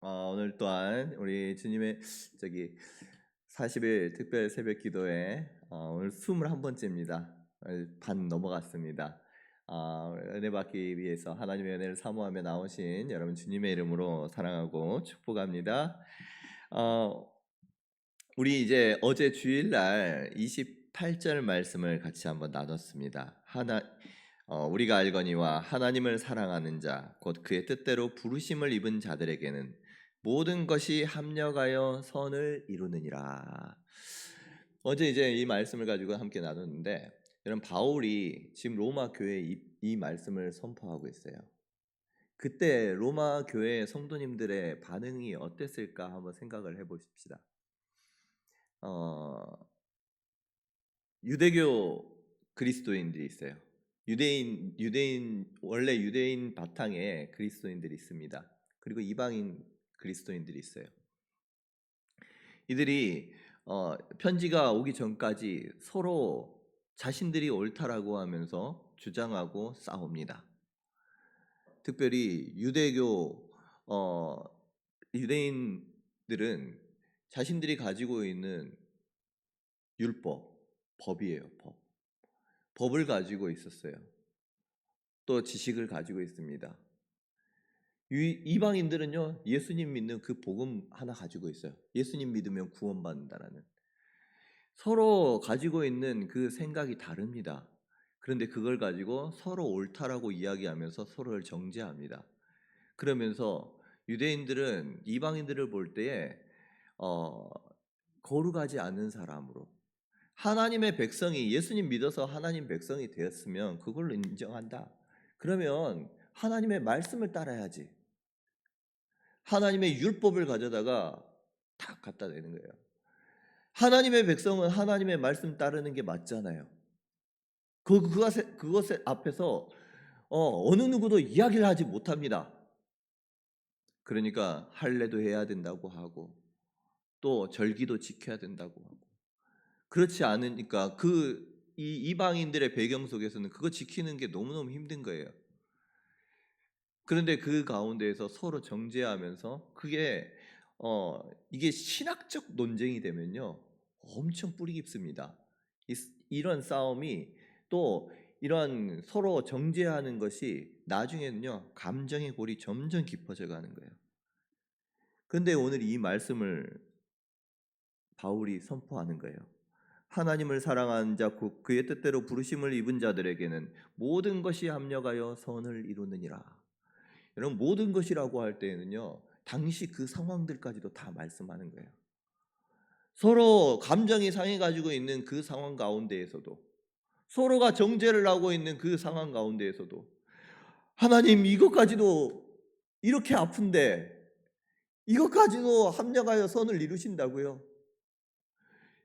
오늘 또한 우리 주님의 저기 40일 특별 새벽 기도회 오늘 21번째입니다. 반 넘어갔습니다. 은혜 받기 위해서 하나님의 은혜를 사모하며 나오신 여러분 주님의 이름으로 사랑하고 축복합니다. 우리 이제 어제 주일날 28절 말씀을 같이 한번 나눴습니다. 우리가 알거니와 하나님을 사랑하는 자 곧 그의 뜻대로 부르심을 입은 자들에게는 모든 것이 합력하여 선을 이루느니라. 어제 이제 이 말씀을 가지고 함께 나눴는데, 여러분 바울이 지금 로마 교회에 이 말씀을 선포하고 있어요. 그때 로마 교회 성도님들의 반응이 어땠을까 한번 생각을 해보십시다. 유대교 그리스도인들이 있어요. 원래 유대인 바탕에 그리스도인들이 있습니다. 그리고 이방인 그리스도인들이 있어요. 이들이 편지가 오기 전까지 서로 자신들이 옳다라고 하면서 주장하고 싸웁니다. 특별히 유대인들은 자신들이 가지고 있는 법이에요. 법을 가지고 있었어요. 또 지식을 가지고 있습니다. 이방인들은요, 예수님 믿는 그 복음 하나 가지고 있어요. 예수님 믿으면 구원받는다라는. 서로 가지고 있는 그 생각이 다릅니다. 그런데 그걸 가지고 서로 옳다라고 이야기하면서 서로를 정죄합니다. 그러면서 유대인들은 이방인들을 볼 때에 거룩하지 않은 사람으로, 하나님의 백성이 예수님 믿어서 하나님 백성이 되었으면 그걸로 인정한다. 그러면 하나님의 말씀을 따라야지. 하나님의 율법을 가져다가 다 갖다 대는 거예요. 하나님의 백성은 하나님의 말씀 따르는 게 맞잖아요. 그것 앞에서 어느 누구도 이야기를 하지 못합니다. 그러니까 할례도 해야 된다고 하고 또 절기도 지켜야 된다고 하고, 그렇지 않으니까 이 이방인들의 배경 속에서는 그거 지키는 게 너무너무 힘든 거예요. 그런데 그 가운데에서 서로 정죄하면서 이게 신학적 논쟁이 되면요 엄청 뿌리 깊습니다. 이런 싸움이 또 이런 서로 정죄하는 것이 나중에는요 감정의 골이 점점 깊어져 가는 거예요. 그런데 오늘 이 말씀을 바울이 선포하는 거예요. 하나님을 사랑하는 자 곧 그의 뜻대로 부르심을 입은 자들에게는 모든 것이 합력하여 선을 이루느니라. 여러분, 모든 것이라고 할 때에는요 당시 그 상황들까지도 다 말씀하는 거예요. 서로 감정이 상해 가지고 있는 그 상황 가운데에서도, 서로가 정죄를 하고 있는 그 상황 가운데에서도 하나님 이것까지도 이렇게 아픈데 이것까지도 합력하여 선을 이루신다고요.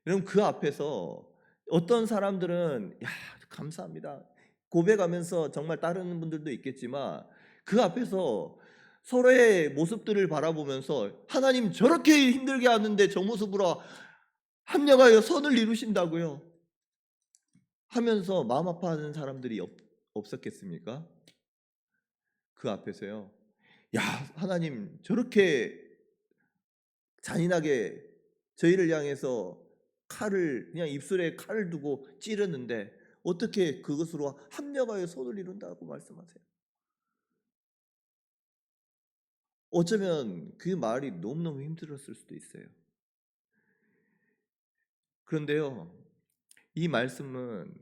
여러분, 그 앞에서 어떤 사람들은 야 감사합니다 고백하면서 정말 따르는 분들도 있겠지만, 그 앞에서 서로의 모습들을 바라보면서 하나님 저렇게 힘들게 하는데 저 모습으로 합력하여 선을 이루신다고요 하면서 마음 아파하는 사람들이 없었겠습니까? 그 앞에서요, 야 하나님 저렇게 잔인하게 저희를 향해서 그냥 입술에 칼을 두고 찌르는데 어떻게 그것으로 합력하여 선을 이룬다고 말씀하세요? 어쩌면 그 말이 너무너무 힘들었을 수도 있어요. 그런데요, 이 말씀은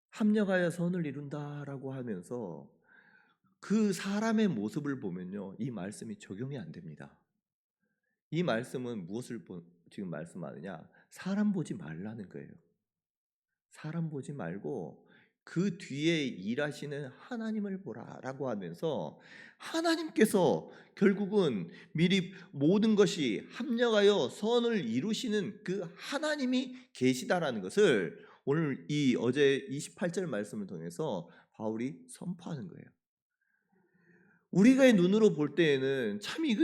합력하여 선을 이룬다라고 하면서 그 사람의 모습을 보면요 이 말씀이 적용이 안 됩니다. 이 말씀은 무엇을 지금 말씀하느냐, 사람 보지 말라는 거예요. 사람 보지 말고 그 뒤에 일하시는 하나님을 보라라고 하면서, 하나님께서 결국은 미리 모든 것이 합력하여 선을 이루시는 그 하나님이 계시다라는 것을 오늘 어제 28절 말씀을 통해서 바울이 선포하는 거예요. 우리가 눈으로 볼 때에는 참 이거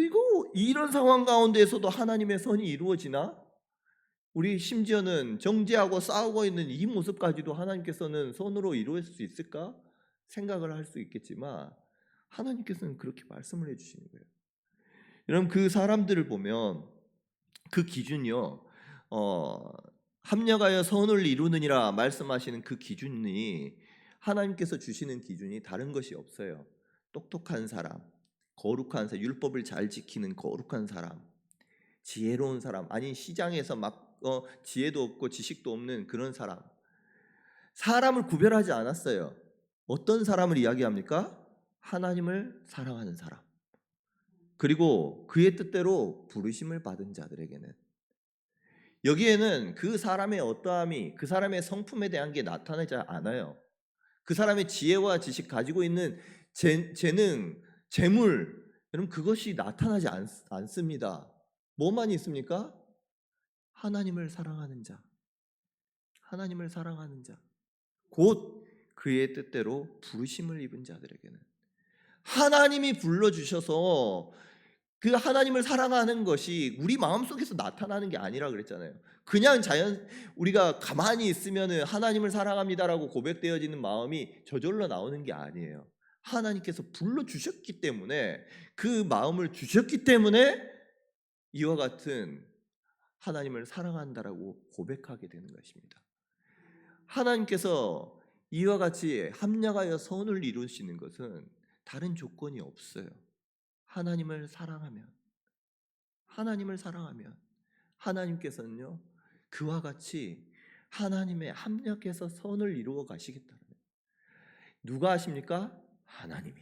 이런 상황 가운데에서도 하나님의 선이 이루어지나? 우리 심지어는 정죄하고 싸우고 있는 이 모습까지도 하나님께서는 선으로 이루어질 수 있을까? 생각을 할 수 있겠지만, 하나님께서는 그렇게 말씀을 해주시는 거예요. 여러분 그 사람들을 보면 그 기준이요. 합력하여 선을 이루느니라 말씀하시는 그 기준이 하나님께서 주시는 기준이 다른 것이 없어요. 똑똑한 사람, 거룩한 사람, 율법을 잘 지키는 거룩한 사람, 지혜로운 사람, 아니 시장에서 막 지혜도 없고 지식도 없는 그런 사람. 사람을 구별하지 않았어요. 어떤 사람을 이야기합니까? 하나님을 사랑하는 사람. 그리고 그의 뜻대로 부르심을 받은 자들에게는 여기에는 그 사람의 어떠함이 그 사람의 성품에 대한 게 나타나지 않아요. 그 사람의 지혜와 지식 가지고 있는 재능, 재물 여러분 그것이 나타나지 않습니다. 뭐만 있습니까? 하나님을 사랑하는 자. 하나님을 사랑하는 자. 곧 그의 뜻대로 부르심을 입은 자들에게는 하나님이 불러주셔서 그 하나님을 사랑하는 것이 우리 마음속에서 나타나는 게 아니라 그랬잖아요. 그냥 우리가 가만히 있으면은 하나님을 사랑합니다라고 고백되어지는 마음이 저절로 나오는 게 아니에요. 하나님께서 불러주셨기 때문에 그 마음을 주셨기 때문에 이와 같은 하나님을 사랑한다라고 고백하게 되는 것입니다. 하나님께서 이와 같이 합력하여 선을 이루시는 것은 다른 조건이 없어요. 하나님을 사랑하면 하나님께서는요 그와 같이 하나님의 합력해서 선을 이루어 가시겠다는 누가 하십니까? 하나님이.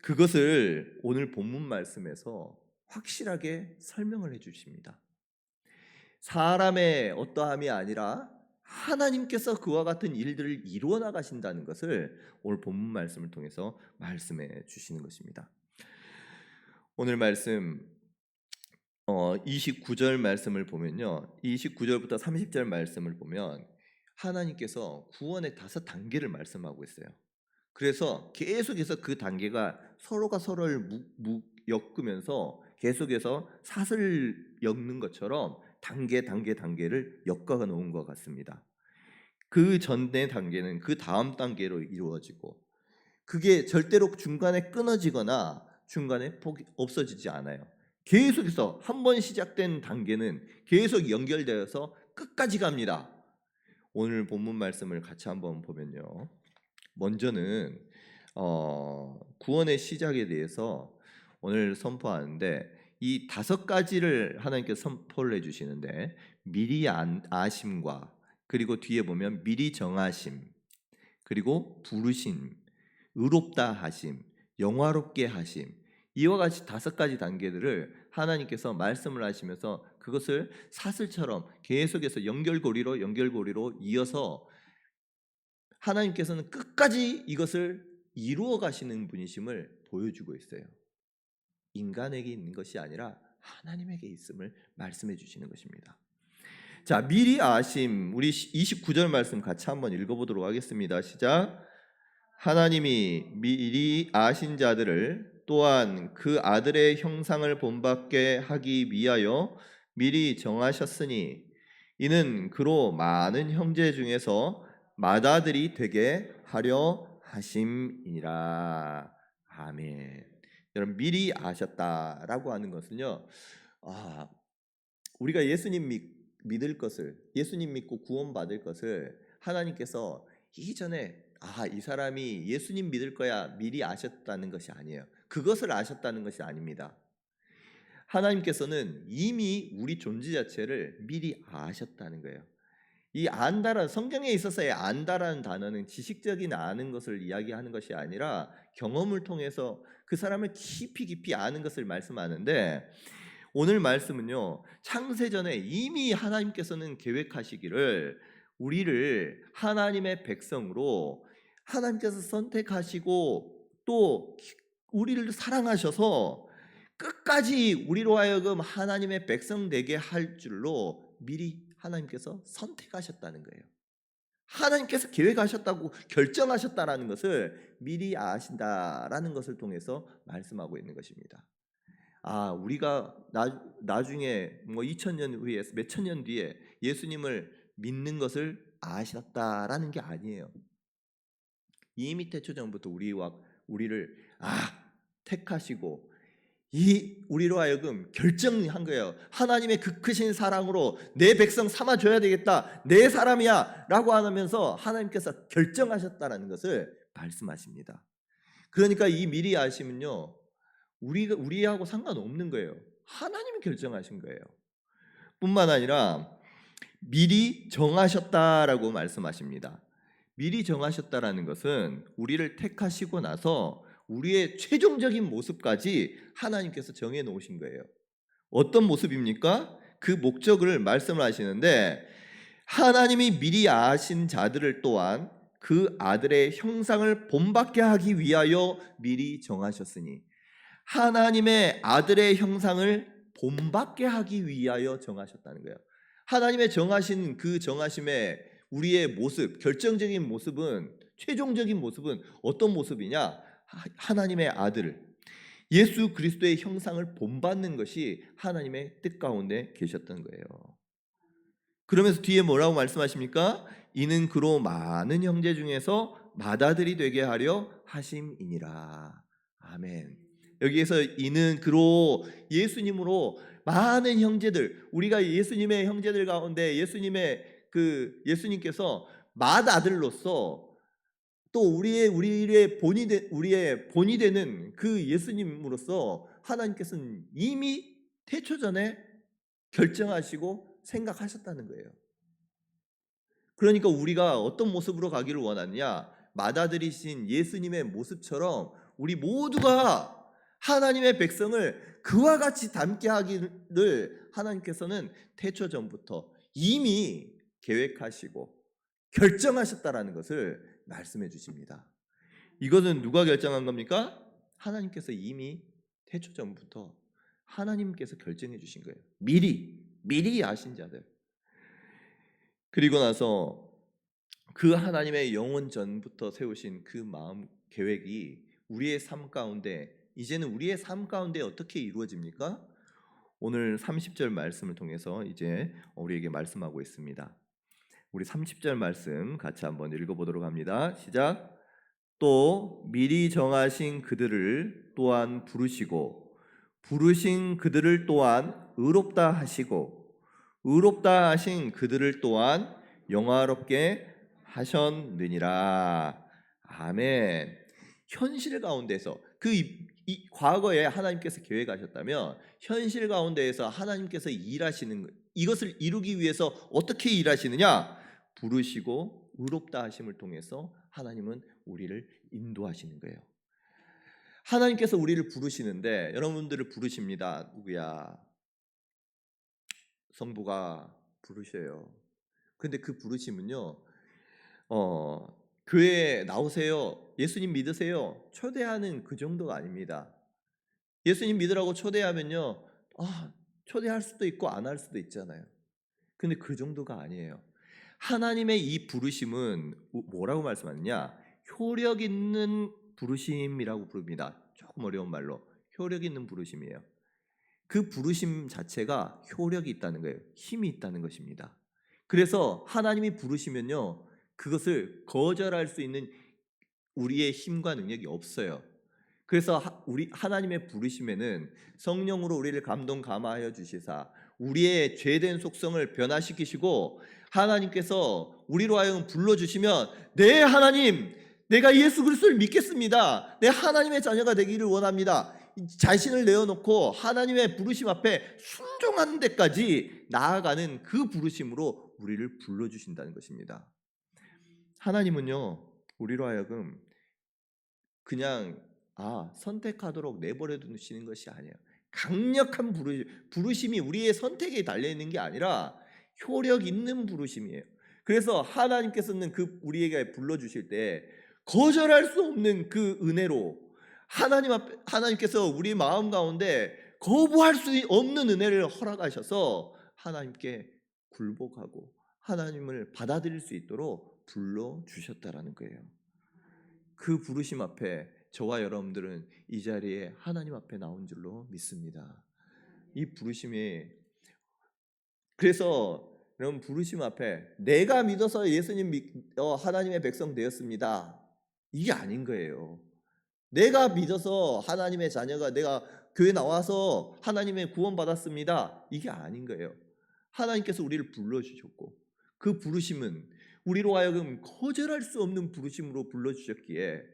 그것을 오늘 본문 말씀에서 확실하게 설명을 해 주십니다. 사람의 어떠함이 아니라 하나님께서 그와 같은 일들을 이루어 나가신다는 것을 오늘 본문 말씀을 통해서 말씀해 주시는 것입니다. 오늘 말씀 29절 말씀을 보면요. 29절부터 30절 말씀을 보면 하나님께서 구원의 5단계를 말씀하고 있어요. 그래서 계속해서 그 단계가 서로가 서로를 엮으면서 계속해서 사슬 엮는 것처럼 단계를 엮어 놓은 것 같습니다. 그 전의 단계는 그 다음 단계로 이루어지고 그게 절대로 중간에 끊어지거나 중간에 없어지지 않아요. 계속해서 한 번 시작된 단계는 계속 연결되어서 끝까지 갑니다. 오늘 본문 말씀을 같이 한번 보면요. 먼저는 구원의 시작에 대해서 오늘 선포하는데 이 5가지를 하나님께서 선포를 해주시는데 미리 아심과 그리고 뒤에 보면 미리 정하심 그리고 부르심 의롭다 하심 영화롭게 하심 이와 같이 5가지 단계들을 하나님께서 말씀을 하시면서 그것을 사슬처럼 계속해서 연결고리로 이어서 하나님께서는 끝까지 이것을 이루어 가시는 분이심을 보여주고 있어요. 인간에게 있는 것이 아니라 하나님에게 있음을 말씀해 주시는 것입니다. 자, 미리 아심 우리 29절 말씀 같이 한번 읽어보도록 하겠습니다. 시작. 하나님이 미리 아신 자들을 또한 그 아들의 형상을 본받게 하기 위하여 미리 정하셨으니 이는 그로 많은 형제 중에서 맏아들이 되게 하려 하심이니라. 아멘. 여러분 미리 아셨다라고 하는 것은요. 우리가 예수님 믿을 것을 예수님 믿고 구원받을 것을 하나님께서 이전에 이 사람이 예수님 믿을 거야 미리 아셨다는 것이 아니에요. 그것을 아셨다는 것이 아닙니다. 하나님께서는 이미 우리 존재 자체를 미리 아셨다는 거예요. 이 안다라는 성경에 있어서의 안다라는 단어는 지식적인 아는 것을 이야기하는 것이 아니라 경험을 통해서 그 사람을 깊이 아는 것을 말씀하는데 오늘 말씀은요. 창세전에 이미 하나님께서는 계획하시기를 우리를 하나님의 백성으로 하나님께서 선택하시고 또 우리를 사랑하셔서 끝까지 우리로 하여금 하나님의 백성 되게 할 줄로 미리 하나님께서 선택하셨다는 거예요. 하나님께서 계획하셨다고 결정하셨다라는 것을 미리 아신다라는 것을 통해서 말씀하고 있는 것입니다. 우리가 나중에 2000년 후에 몇천 년 뒤에 예수님을 믿는 것을 아셨다라는 게 아니에요. 이미 태초전부터 우리를 택하시고 이 우리로 하여금 결정한 거예요. 하나님의 그 크신 사랑으로 내 백성 삼아줘야 되겠다, 내 사람이야 라고 하면서 하나님께서 결정하셨다는 것을 말씀하십니다. 그러니까 이 미리 아심은요, 우리하고 상관없는 거예요. 하나님이 결정하신 거예요. 뿐만 아니라 미리 정하셨다라고 말씀하십니다. 미리 정하셨다라는 것은 우리를 택하시고 나서 우리의 최종적인 모습까지 하나님께서 정해 놓으신 거예요. 어떤 모습입니까? 그 목적을 말씀을 하시는데, 하나님이 미리 아신 자들을 또한 그 아들의 형상을 본받게 하기 위하여 미리 정하셨으니, 하나님의 아들의 형상을 본받게 하기 위하여 정하셨다는 거예요. 하나님의 정하신 그 정하심에 우리의 모습, 결정적인 모습은, 최종적인 모습은 어떤 모습이냐? 하나님의 아들 예수 그리스도의 형상을 본받는 것이 하나님의 뜻 가운데 계셨던 거예요. 그러면서 뒤에 뭐라고 말씀하십니까? 이는 그로 많은 형제 중에서 맏아들이 되게 하려 하심이니라. 아멘. 여기에서 이는 그로, 예수님으로 많은 형제들, 우리가 예수님의 형제들 가운데 예수님께서 맏아들로서 또 우리의 본이 되는 그 예수님으로서 하나님께서는 이미 태초 전에 결정하시고 생각하셨다는 거예요. 그러니까 우리가 어떤 모습으로 가기를 원하느냐? 맏아들이신 예수님의 모습처럼 우리 모두가 하나님의 백성을 그와 같이 닮게 하기를 하나님께서는 태초 전부터 이미 계획하시고 결정하셨다라는 것을 말씀해 주십니다. 이것은 누가 결정한 겁니까? 하나님께서 이미 태초 전부터 하나님께서 결정해 주신 거예요. 미리 아신 자들. 그리고 나서 그 하나님의 영원 전부터 세우신 그 마음 계획이 우리의 삶 가운데, 이제는 우리의 삶 가운데 어떻게 이루어집니까? 오늘 30절 말씀을 통해서 이제 우리에게 말씀하고 있습니다. 우리 30절 말씀 같이 한번 읽어보도록 합니다. 시작. 또 미리 정하신 그들을 또한 부르시고 부르신 그들을 또한 의롭다 하시고 의롭다 하신 그들을 또한 영화롭게 하셨느니라. 아멘. 현실 가운데서 과거에 하나님께서 계획하셨다면 현실 가운데에서 하나님께서 일하시는, 이것을 이루기 위해서 어떻게 일하시느냐? 부르시고 의롭다 하심을 통해서 하나님은 우리를 인도하시는 거예요. 하나님께서 우리를 부르시는데, 여러분들을 부르십니다. 누구야? 성부가 부르셔요. 근데 그 부르심은요, 교회에 나오세요, 예수님 믿으세요, 초대하는 그 정도가 아닙니다. 예수님 믿으라고 초대하면요, 초대할 수도 있고 안 할 수도 있잖아요. 근데 그 정도가 아니에요. 하나님의 이 부르심은 뭐라고 말씀하느냐? 효력 있는 부르심이라고 부릅니다. 조금 어려운 말로 효력 있는 부르심이에요. 그 부르심 자체가 효력이 있다는 거예요. 힘이 있다는 것입니다. 그래서 하나님이 부르시면요, 그것을 거절할 수 있는 우리의 힘과 능력이 없어요. 그래서 우리 하나님의 부르심에는 성령으로 우리를 감동 감화하여 주시사 우리의 죄된 속성을 변화시키시고, 하나님께서 우리로 하여금 불러주시면, 네 하나님, 내가 예수 그리스도를 믿겠습니다, 내 하나님의 자녀가 되기를 원합니다, 자신을 내어놓고 하나님의 부르심 앞에 순종하는 데까지 나아가는 그 부르심으로 우리를 불러주신다는 것입니다. 하나님은요, 우리로 하여금 그냥 선택하도록 내버려 두시는 것이 아니에요. 강력한 부르심이 우리의 선택에 달려있는 게 아니라 효력 있는 부르심이에요. 그래서 하나님께서는 우리에게 불러주실 때 거절할 수 없는 그 은혜로 하나님께서 우리 마음 가운데 거부할 수 없는 은혜를 허락하셔서 하나님께 굴복하고 하나님을 받아들일 수 있도록 불러주셨다라는 거예요. 그 부르심 앞에 저와 여러분들은 이 자리에 하나님 앞에 나온 줄로 믿습니다. 이 부르심이, 그래서 여러분, 부르심 앞에 내가 믿어서 예수님 하나님의 백성 되었습니다, 이게 아닌 거예요. 내가 믿어서 하나님의 자녀가 내가 교회 나와서 하나님의 구원받았습니다. 이게 아닌 거예요. 하나님께서 우리를 불러주셨고 그 부르심은 우리로 하여금 거절할 수 없는 부르심으로 불러주셨기에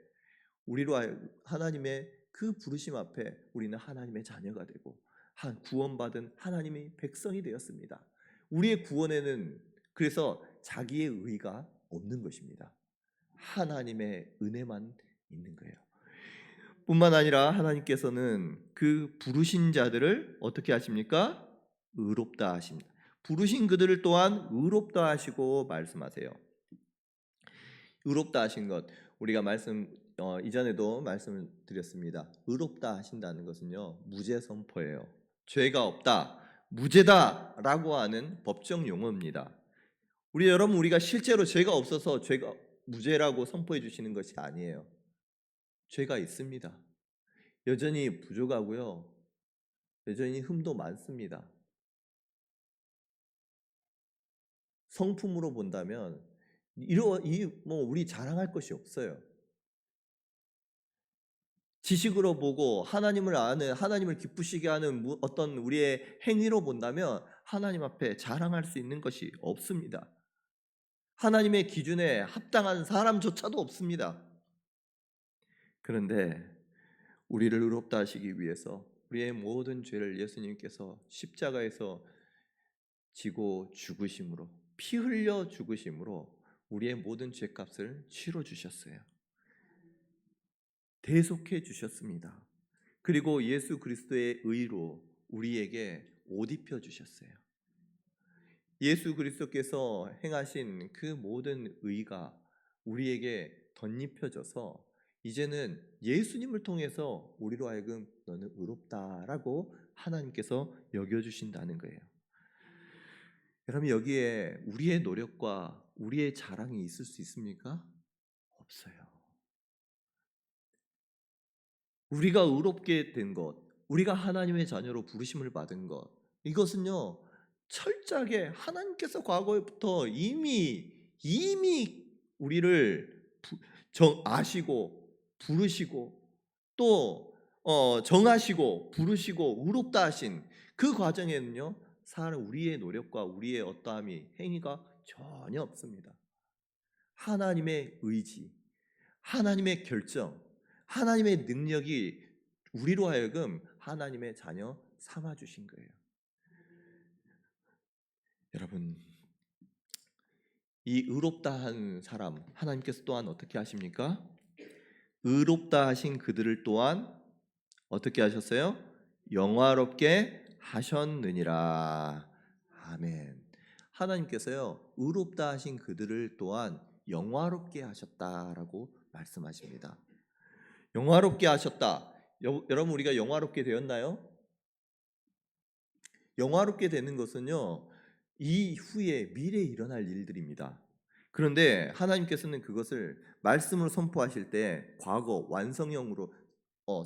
우리로 하여금 하나님의 그 부르심 앞에 우리는 하나님의 자녀가 되고 구원받은 하나님의 백성이 되었습니다. 우리의 구원에는 그래서 자기의 의가 없는 것입니다. 하나님의 은혜만 있는 거예요. 뿐만 아니라 하나님께서는 그 부르신 자들을 어떻게 하십니까? 의롭다 하십니다. 부르신 그들을 또한 의롭다 하시고 말씀하세요. 의롭다 하신 것 우리가 이전에도 말씀을 드렸습니다. 의롭다 하신다는 것은요 무죄 선포예요. 죄가 없다, 무죄다라고 하는 법정 용어입니다. 여러분 우리가 실제로 죄가 없어서 죄가 무죄라고 선포해 주시는 것이 아니에요. 죄가 있습니다. 여전히 부족하고요. 여전히 흠도 많습니다. 성품으로 본다면 우리 자랑할 것이 없어요. 지식으로 보고 하나님을 아는 하나님을 기쁘시게 하는 어떤 우리의 행위로 본다면 하나님 앞에 자랑할 수 있는 것이 없습니다. 하나님의 기준에 합당한 사람조차도 없습니다. 그런데 우리를 의롭다 하시기 위해서 우리의 모든 죄를 예수님께서 십자가에서 지고 죽으심으로 피 흘려 죽으심으로 우리의 모든 죄값을 치러 주셨어요. 대속해 주셨습니다. 그리고 예수 그리스도의 의로 우리에게 옷 입혀 주셨어요. 예수 그리스도께서 행하신 그 모든 의가 우리에게 덧입혀져서 이제는 예수님을 통해서 우리로 하여금 너는 의롭다라고 하나님께서 여겨주신다는 거예요. 여러분 여기에 우리의 노력과 우리의 자랑이 있을 수 있습니까? 없어요. 우리가 의롭게 된 것, 우리가 하나님의 자녀로 부르심을 받은 것, 이것은요 철저하게 하나님께서 과거부터 이미 우리를 아시고 부르시고 또 정하시고 부르시고 의롭다 하신 그 과정에는요 우리의 노력과 우리의 어떠함이 행위가 전혀 없습니다. 하나님의 의지, 하나님의 결정, 하나님의 능력이 우리로 하여금 하나님의 자녀 삼아 주신 거예요. 여러분 이 의롭다 한 사람 하나님께서 또한 어떻게 하십니까? 의롭다 하신 그들을 또한 어떻게 하셨어요? 영화롭게 하셨느니라. 아멘. 하나님께서요 의롭다 하신 그들을 또한 영화롭게 하셨다라고 말씀하십니다. 영화롭게 하셨다. 여러분 우리가 영화롭게 되었나요? 영화롭게 되는 것은요 이후에 미래에 일어날 일들입니다. 그런데 하나님께서는 그것을 말씀으로 선포하실 때 과거 완성형으로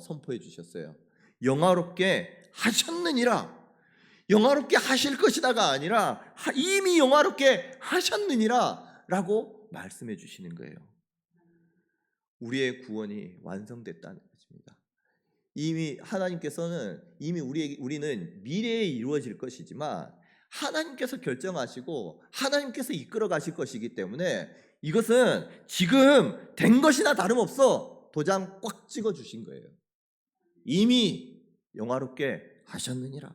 선포해 주셨어요. 영화롭게 하셨느니라. 영화롭게 하실 것이다가 아니라 이미 영화롭게 하셨느니라 라고 말씀해 주시는 거예요. 우리의 구원이 완성됐다는 것입니다. 이미 하나님께서는 우리는 미래에 이루어질 것이지만 하나님께서 결정하시고 하나님께서 이끌어 가실 것이기 때문에 이것은 지금 된 것이나 다름없어 도장 꽉 찍어 주신 거예요. 이미 영화롭게 하셨느니라.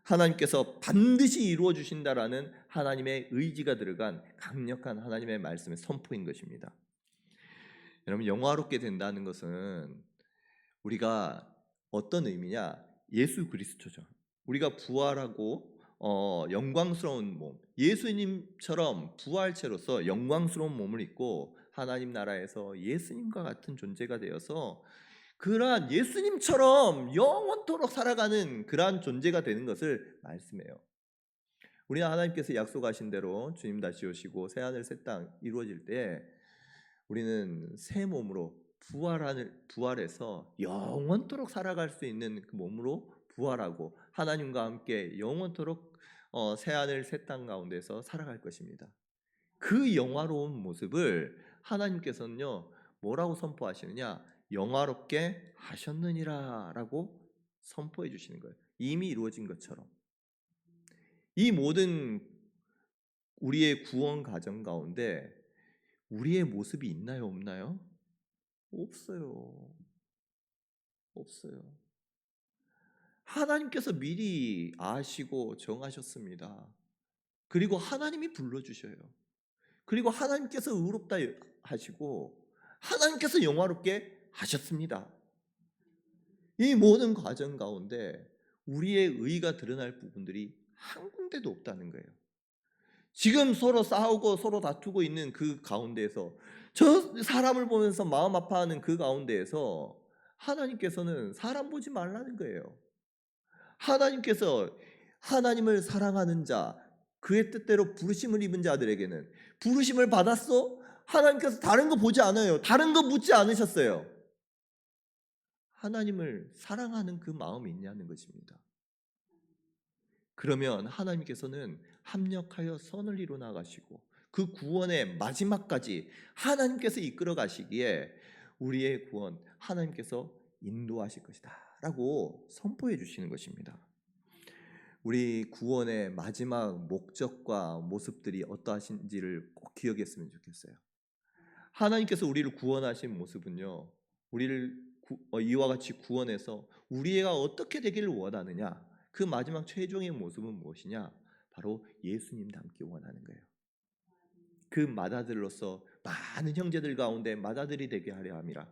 하나님께서 반드시 이루어 주신다라는 하나님의 의지가 들어간 강력한 하나님의 말씀의 선포인 것입니다. 여러분 영화롭게 된다는 것은 우리가 어떤 의미냐? 예수 그리스도죠. 우리가 부활하고 영광스러운 몸, 예수님처럼 부활체로서 영광스러운 몸을 입고 하나님 나라에서 예수님과 같은 존재가 되어서 그러한 예수님처럼 영원토록 살아가는 그러한 존재가 되는 것을 말씀해요. 우리는 하나님께서 약속하신 대로 주님 다시 오시고 새하늘 새 땅 이루어질 때 우리는 새 몸으로 부활해서 영원토록 살아갈 수 있는 그 몸으로 부활하고 하나님과 함께 영원토록 새하늘 새 땅 가운데서 살아갈 것입니다. 그 영화로운 모습을 하나님께서는요 뭐라고 선포하시느냐? 영화롭게 하셨느니라라고 선포해 주시는 거예요. 이미 이루어진 것처럼. 이 모든 우리의 구원 과정 가운데 우리의 모습이 있나요, 없나요? 없어요. 없어요. 하나님께서 미리 아시고 정하셨습니다. 그리고 하나님이 불러주셔요. 그리고 하나님께서 의롭다 하시고 하나님께서 영화롭게 하셨습니다. 이 모든 과정 가운데 우리의 의가 드러날 부분들이 한 군데도 없다는 거예요. 지금 서로 싸우고 서로 다투고 있는 그 가운데에서, 저 사람을 보면서 마음 아파하는 그 가운데에서 하나님께서는 사람 보지 말라는 거예요. 하나님께서 하나님을 사랑하는 자, 그의 뜻대로 부르심을 입은 자들에게는, 부르심을 받았어? 하나님께서 다른 거 보지 않아요. 다른 거 묻지 않으셨어요. 하나님을 사랑하는 그 마음이 있냐는 것입니다. 그러면 하나님께서는 합력하여 선을 이루어 나가시고 그 구원의 마지막까지 하나님께서 이끌어 가시기에 우리의 구원 하나님께서 인도하실 것이다 라고 선포해 주시는 것입니다. 우리 구원의 마지막 목적과 모습들이 어떠하신지를 꼭 기억했으면 좋겠어요. 하나님께서 우리를 구원하신 모습은요, 우리를 이와 같이 구원해서 우리가 어떻게 되기를 원하느냐, 그 마지막 최종의 모습은 무엇이냐? 바로 예수님 닮기 원하는 거예요. 그 맏아들로서 많은 형제들 가운데 맏아들이 되게 하려 함이라.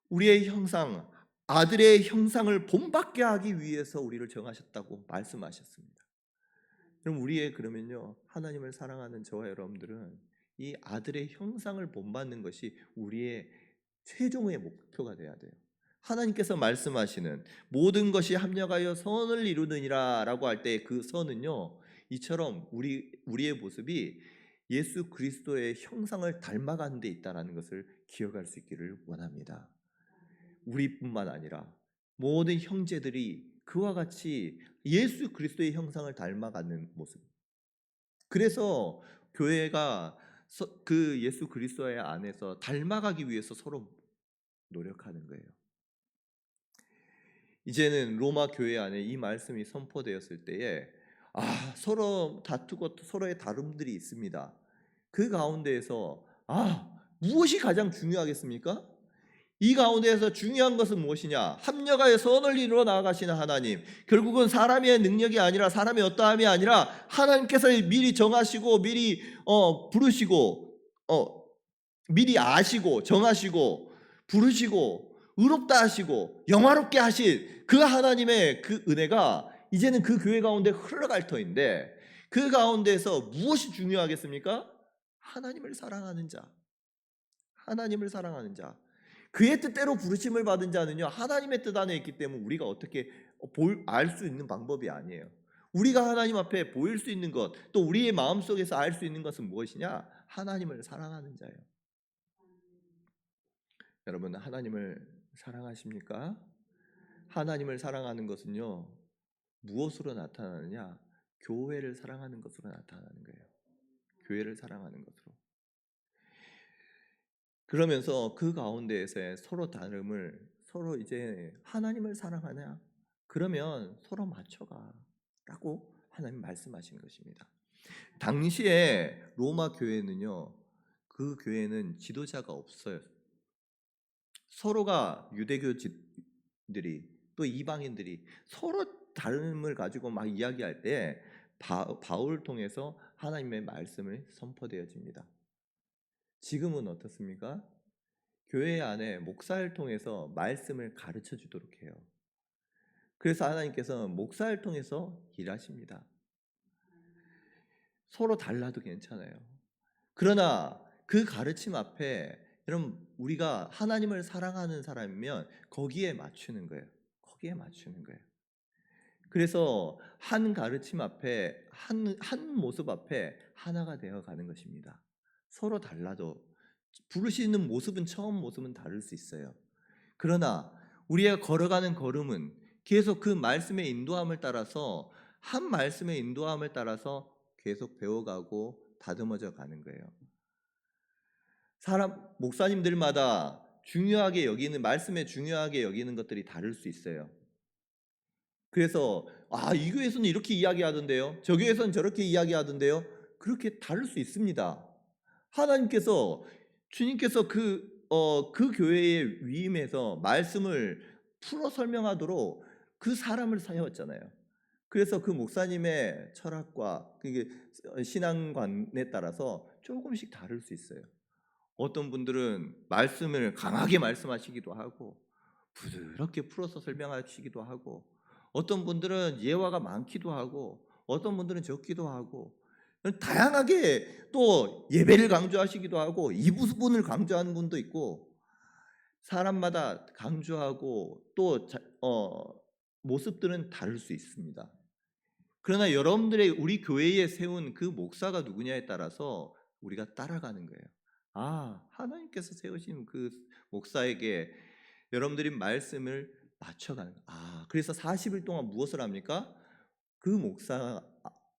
우리의 형상, 아들의 형상을 본받게 하기 위해서 우리를 정하셨다고 말씀하셨습니다. 그럼 그러면요, 하나님을 사랑하는 저와 여러분들은 이 아들의 형상을 본받는 것이 우리의 최종의 목표가 돼야 돼요. 하나님께서 말씀하시는 모든 것이 합력하여 선을 이루느니라 라고 할 때 그 선은요, 이처럼 우리의 모습이 예수 그리스도의 형상을 닮아가는 데 있다는 것을 기억할 수 있기를 원합니다. 우리뿐만 아니라 모든 형제들이 그와 같이 예수 그리스도의 형상을 닮아가는 모습. 그래서 교회가 그 예수 그리스도의 안에서 닮아가기 위해서 서로 노력하는 거예요. 이제는 로마 교회 안에 이 말씀이 선포되었을 때에 서로 다투고 서로의 다름들이 있습니다. 그 가운데에서 무엇이 가장 중요하겠습니까? 이 가운데에서 중요한 것은 무엇이냐? 합력하여 선을 이루어 나아가시는 하나님. 결국은 사람의 능력이 아니라, 사람의 어떠함이 아니라 하나님께서 미리 정하시고 미리 부르시고 미리 아시고 정하시고 부르시고 의롭다 하시고 영화롭게 하실 그 하나님의 그 은혜가 이제는 그 교회 가운데 흘러갈 터인데, 그 가운데서 무엇이 중요하겠습니까? 하나님을 사랑하는 자. 하나님을 사랑하는 자. 그의 뜻대로 부르심을 받은 자는요, 하나님의 뜻 안에 있기 때문에 우리가 어떻게 알 수 있는 방법이 아니에요. 우리가 하나님 앞에 보일 수 있는 것, 또 우리의 마음속에서 알 수 있는 것은 무엇이냐? 하나님을 사랑하는 자예요. 여러분, 하나님을 사랑하십니까? 하나님을 사랑하는 것은요, 무엇으로 나타나느냐? 교회를 사랑하는 것으로 나타나는 거예요. 교회를 사랑하는 것으로. 그러면서 그 가운데에서 서로 다름을, 서로 이제 하나님을 사랑하냐? 그러면 서로 맞춰가 라고 하나님 말씀하신 것입니다. 당시에 로마 교회는요, 그 교회는 지도자가 없어요. 서로가 유대교들이 또 이방인들이 서로 다름을 가지고 막 이야기할 때 바울을 통해서 하나님의 말씀을 선포되어집니다. 지금은 어떻습니까? 교회 안에 목사를 통해서 말씀을 가르쳐 주도록 해요. 그래서 하나님께서 목사를 통해서 일하십니다. 서로 달라도 괜찮아요. 그러나 그 가르침 앞에, 여러분, 우리가 하나님을 사랑하는 사람이면 거기에 맞추는 거예요. 거기에 맞추는 거예요. 그래서 한 가르침 앞에, 한 모습 앞에 하나가 되어 가는 것입니다. 서로 달라도 부르시는 모습은, 처음 모습은 다를 수 있어요. 그러나 우리가 걸어가는 걸음은 계속 그 말씀의 인도함을 따라서, 한 말씀의 인도함을 따라서 계속 배워가고 다듬어져 가는 거예요. 목사님들마다 중요하게 여기는 말씀에 중요하게 여기는 것들이 다를 수 있어요. 그래서 이 교회에서는 이렇게 이야기하던데요. 저 교회에서는 저렇게 이야기하던데요. 그렇게 다를 수 있습니다. 하나님께서 주님께서 그 교회의 위임해서 말씀을 풀어 설명하도록 그 사람을 사용했잖아요. 그래서 그 목사님의 철학과 그게 신앙관에 따라서 조금씩 다를 수 있어요. 어떤 분들은 말씀을 강하게 말씀하시기도 하고 부드럽게 풀어서 설명하시기도 하고 어떤 분들은 예화가 많기도 하고 어떤 분들은 적기도 하고 다양하게 또 예배를 강조하시기도 하고 이 부분을 강조하는 분도 있고 사람마다 강조하고 또 모습들은 다를 수 있습니다. 그러나 여러분들의 우리 교회에 세운 그 목사가 누구냐에 따라서 우리가 따라가는 거예요. 하나님께서 세우신 그 목사에게 여러분들이 말씀을 맞춰가는 거예요. 그래서 40일 동안 무엇을 합니까? 그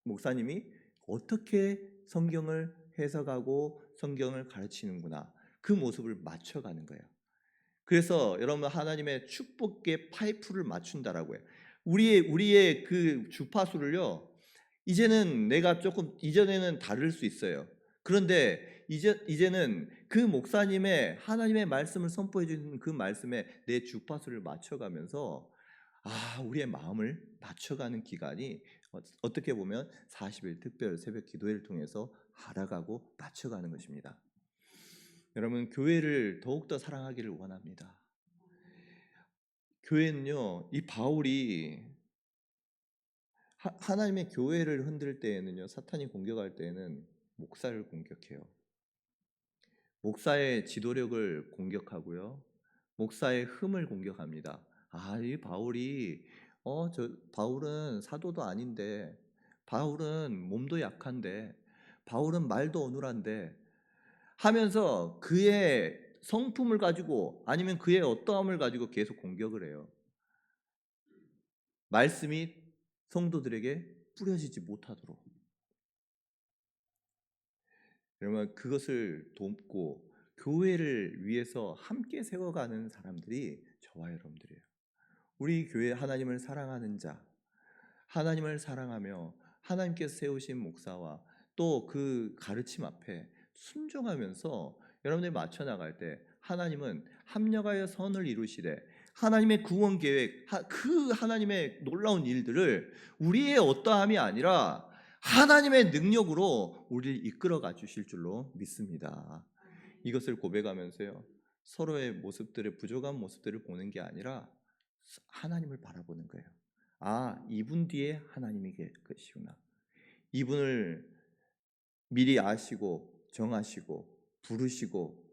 목사님이 어떻게 성경을 해석하고 성경을 가르치는구나. 그 모습을 맞춰가는 거예요. 그래서 여러분 하나님의 축복의 파이프를 맞춘다라고 해요. 우리의 그 주파수를요. 이제는 내가 조금 이전에는 다를 수 있어요. 그런데 이제는 그 목사님의 하나님의 말씀을 선포해 주는 그 말씀에 내 주파수를 맞춰가면서 우리의 마음을 맞춰가는 기간이 어떻게 보면 40일 특별 새벽 기도회를 통해서 알아가고 맞춰가는 것입니다. 여러분 교회를 더욱더 사랑하기를 원합니다. 교회는요, 이 바울이 하나님의 교회를 흔들 때에는요, 사탄이 공격할 때에는 목사를 공격해요. 목사의 지도력을 공격하고요, 목사의 흠을 공격합니다. 이 바울이 바울은 사도도 아닌데, 바울은 몸도 약한데, 바울은 말도 어눌한데 하면서 그의 성품을 가지고 아니면 그의 어떠함을 가지고 계속 공격을 해요. 말씀이 성도들에게 뿌려지지 못하도록. 여러분 그것을 돕고 교회를 위해서 함께 세워가는 사람들이 저와 여러분들이에요. 우리 교회 하나님을 사랑하는 자, 하나님을 사랑하며 하나님께서 세우신 목사와 또 그 가르침 앞에 순종하면서 여러분들이 맞춰 나갈 때 하나님은 합력하여 선을 이루시되 하나님의 구원 계획, 그 하나님의 놀라운 일들을 우리의 어떠함이 아니라 하나님의 능력으로 우리를 이끌어가 주실 줄로 믿습니다. 이것을 고백하면서요, 서로의 모습들의 부족한 모습들을 보는 게 아니라 하나님을 바라보는 거예요. 이분 뒤에 하나님이 계시구나. 이분을 미리 아시고 정하시고 부르시고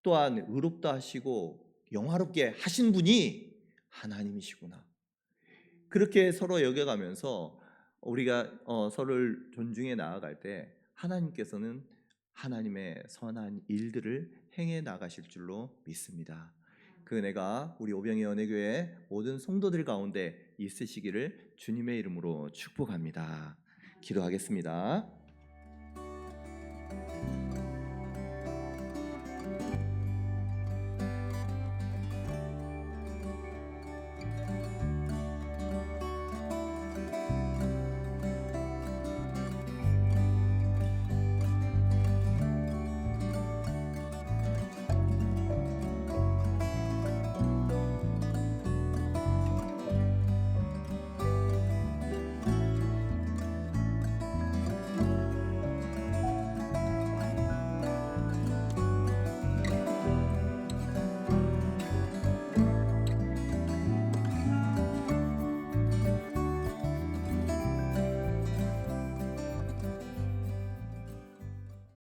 또한 의롭다 하시고 영화롭게 하신 분이 하나님이시구나. 그렇게 서로 여겨가면서 우리가 서로를 존중해 나아갈 때 하나님께서는 하나님의 선한 일들을 행해 나가실 줄로 믿습니다. 그 은혜가 우리 오병이어 은혜교회 모든 성도들 가운데 있으시기를 주님의 이름으로 축복합니다. 기도하겠습니다.